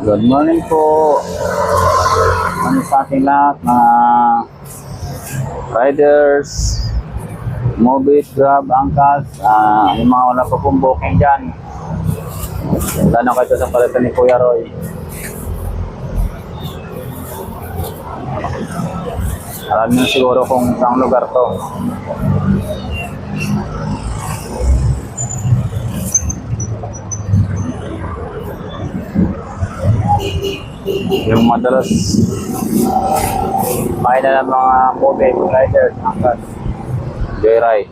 Good morning po. Ano sa ating lahat mga riders, Mobit, Grab, Angkas, yung mga wala pa pong booking dyan. Punta na kayo sa palitan ni Kuya Roy. Alam niyo siguro kung saan lugar to. Yung madalas may na ng mga Mobit riders, Angkas, Joyride.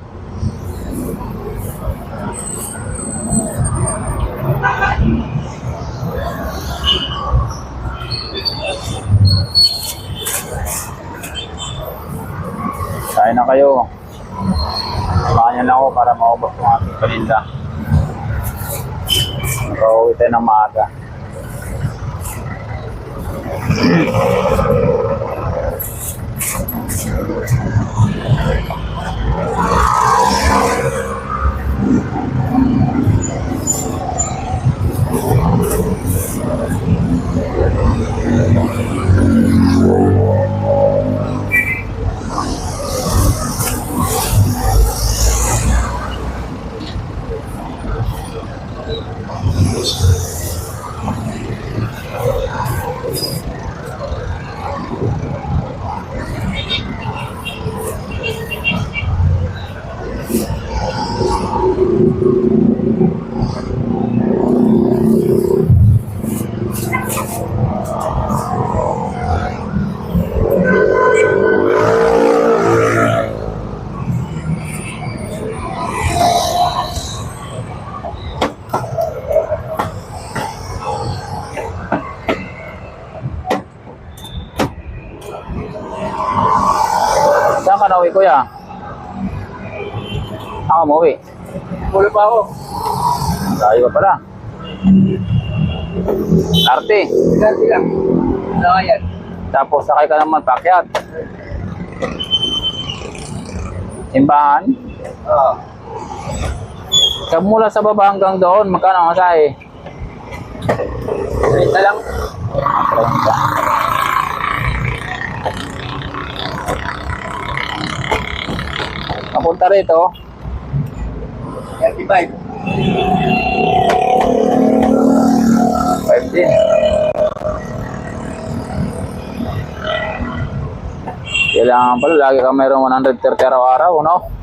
Kain na kayo. Samahan niyo na ako para maubos yung ating paninda. Pauwi tayo ng maaga. Saan ka nauwi, kuya? Ako mauwi. Muli pa ako. Tayo pa pala. Arte. Dati lang. Nakayan. Tapos sakay ka naman pakyat. Simbahan. Oo. Mula sa baba hanggang doon, magkano ang masahe? Ito lang. Papunta rito. 35. 5 din. Kailangan pala, lagi ka mayroong 130 araw-araw, no?